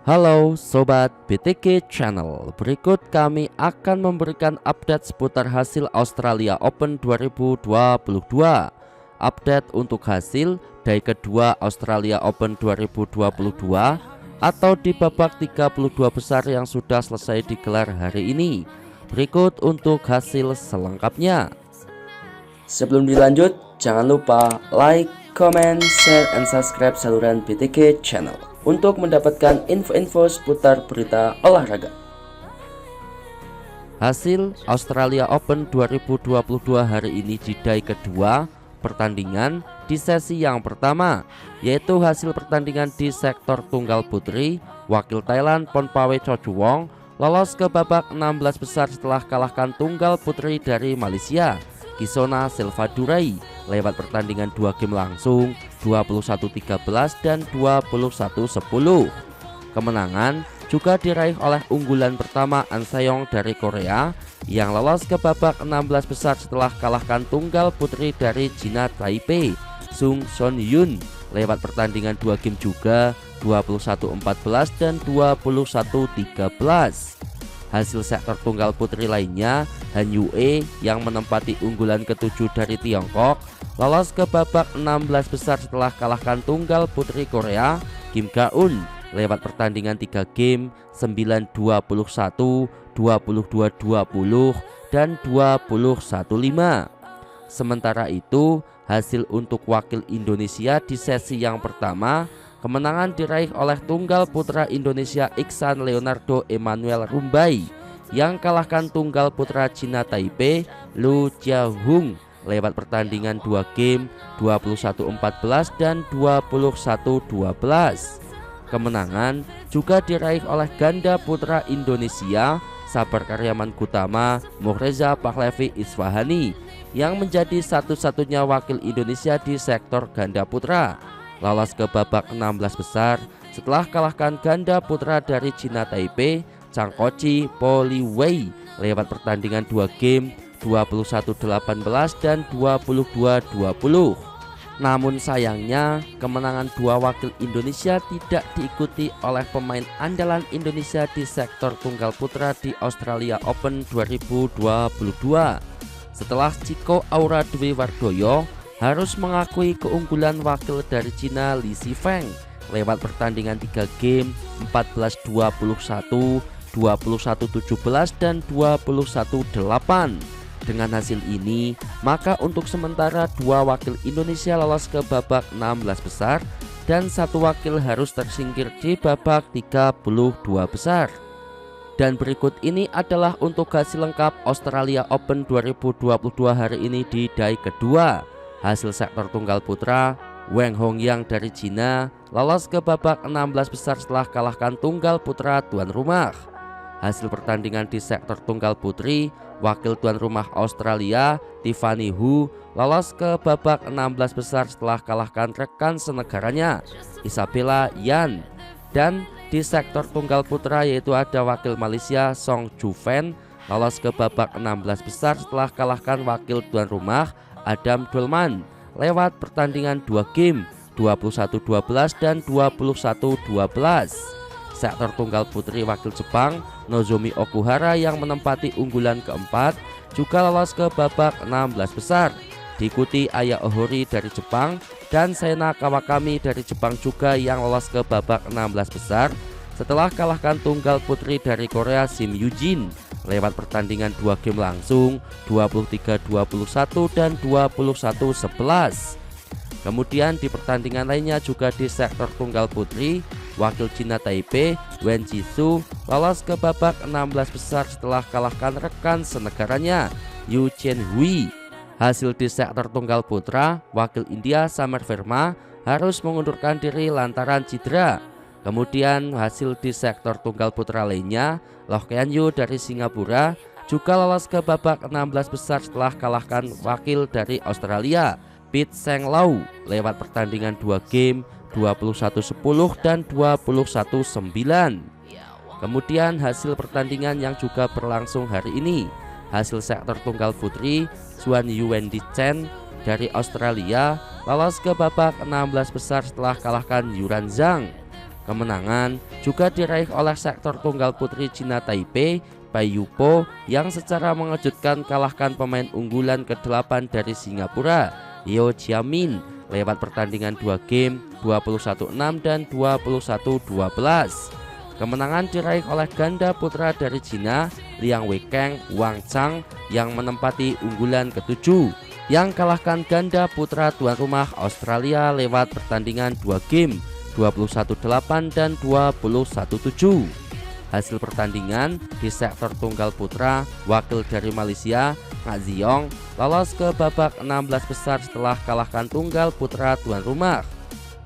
Halo Sobat BTK Channel, berikut kami akan memberikan update seputar hasil Australia Open 2022. Update untuk hasil day kedua Australia Open 2022 atau di babak 32 besar yang sudah selesai digelar hari ini. Berikut untuk hasil selengkapnya. Sebelum dilanjut, jangan lupa like, comment, share, and subscribe saluran BTK Channel untuk mendapatkan info-info seputar berita olahraga. Hasil Australia Open 2022 hari ini di day kedua pertandingan di sesi yang pertama, yaitu hasil pertandingan di sektor tunggal putri. Wakil Thailand Pornpawe Chochuwong lolos ke babak 16 besar setelah kalahkan tunggal putri dari Malaysia Kisona Selvadurai lewat pertandingan 2 game langsung 21-13 dan 21-10. Kemenangan juga diraih oleh unggulan pertama An Saeong dari Korea yang lolos ke babak 16 besar setelah kalahkan tunggal putri dari China Taipei Sung Son Yun lewat pertandingan 2 game juga 21-14 dan 21-13. Hasil sektor tunggal putri lainnya, Han Yue yang menempati unggulan ke-7 dari Tiongkok lolos ke babak 16 besar setelah kalahkan tunggal putri Korea Kim Ga-eun lewat pertandingan 3 game 9-21, 22-20 dan 21-15. Sementara itu, hasil untuk wakil Indonesia di sesi yang pertama, kemenangan diraih oleh tunggal putra Indonesia Iksan Leonardo Emmanuel Rumbai yang kalahkan tunggal putra China Taipei Lu Jiahong lewat pertandingan 2 game 21-14 dan 21-12. Kemenangan juga diraih oleh ganda putra Indonesia Sabar Karyaman Gutama Muhreza Pahlavi Isfahani yang menjadi satu-satunya wakil Indonesia di sektor ganda putra lolos ke babak 16 besar setelah kalahkan ganda putra dari China Taipei Chang Kochi Po Li Wei lewat pertandingan 2 game 21-18 dan 22-20. Namun sayangnya kemenangan dua wakil Indonesia tidak diikuti oleh pemain andalan Indonesia di sektor tunggal putra di Australia Open 2022 setelah Chico Aura Dwi Wardoyo harus mengakui keunggulan wakil dari Cina Li Sifeng lewat pertandingan 3 game 14-21, 21-17 dan 21-8. Dengan hasil ini, maka untuk sementara dua wakil Indonesia lolos ke babak 16 besar dan satu wakil harus tersingkir di babak 32 besar. Dan berikut ini adalah untuk hasil lengkap Australia Open 2022 hari ini di day kedua. Hasil sektor tunggal putra, Wang Hongyang dari Cina lolos ke babak 16 besar setelah kalahkan tunggal putra tuan rumah. Hasil pertandingan di sektor tunggal putri, wakil tuan rumah Australia Tiffany Hu lolos ke babak 16 besar setelah kalahkan rekan senegaranya Isabella Yan. Dan di sektor tunggal putra yaitu ada wakil Malaysia Song Juven lolos ke babak 16 besar setelah kalahkan wakil tuan rumah Adam Dulman lewat pertandingan 2 game 21-12 dan 21-12. Sektor tunggal putri wakil Jepang Nozomi Okuhara yang menempati unggulan keempat juga lolos ke babak 16 besar, diikuti Aya Ohori dari Jepang dan Sena Kawakami dari Jepang juga yang lolos ke babak 16 besar setelah kalahkan tunggal putri dari Korea Sim Yujin lewat pertandingan 2 game langsung 23-21 dan 21-11. Kemudian di pertandingan lainnya juga di sektor tunggal putri, wakil China Taipei Wen Jisoo lolos ke babak 16 besar setelah kalahkan rekan senegaranya Yu Chen Hui. Hasil di sektor tunggal putra, wakil India Samar Verma harus mengundurkan diri lantaran cedera. Kemudian hasil di sektor tunggal putra lainnya, Loh Kean Yu dari Singapura juga lolos ke babak 16 besar setelah kalahkan wakil dari Australia Pete Seng Lau lewat pertandingan 2 game 21-10 dan 21-9. Kemudian hasil pertandingan yang juga berlangsung hari ini, hasil sektor tunggal putri, Suan Yuwendi Chen dari Australia lolos ke babak 16 besar setelah kalahkan Yuran Zhang. Kemenangan juga diraih oleh sektor tunggal putri Cina Taipei, Bai Yupo, yang secara mengejutkan kalahkan pemain unggulan ke-8 dari Singapura, Yeo Jiamin, lewat pertandingan 2 game 21-6 dan 21-12. Kemenangan diraih oleh ganda putra dari Cina, Liang Weikeng, Wang Chang, yang menempati unggulan ke-7, yang kalahkan ganda putra tuan rumah Australia lewat pertandingan 2 game 21-8 dan 21-7. Hasil pertandingan di sektor tunggal putra, wakil dari Malaysia, Ngak Ziong, lolos ke babak 16 besar setelah kalahkan tunggal putra tuan rumah.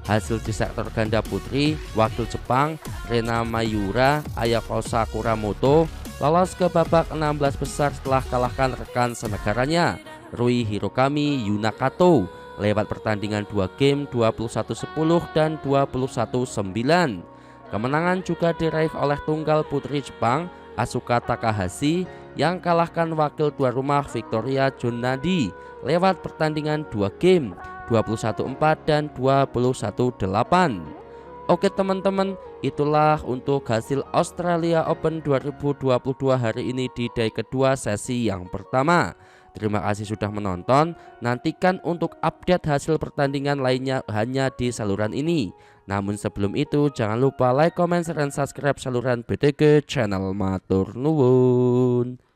Hasil di sektor ganda putri, wakil Jepang, Rena Mayura Ayako Sakuramoto, lolos ke babak 16 besar setelah kalahkan rekan senegaranya, Rui Hirokami Yunakato, lewat pertandingan 2 game 21-10 dan 21-9. Kemenangan juga diraih oleh tunggal putri Jepang, Asuka Takahashi, yang kalahkan wakil tuan rumah Victoria Junadi lewat pertandingan 2 game 21-4 dan 21-8. Oke teman-teman, itulah untuk hasil Australia Open 2022 hari ini di day kedua sesi yang pertama. Terima kasih sudah menonton. Nantikan untuk update hasil pertandingan lainnya hanya di saluran ini. Namun sebelum itu jangan lupa like, comment, share, dan subscribe saluran BTG Channel. Matur nuwun.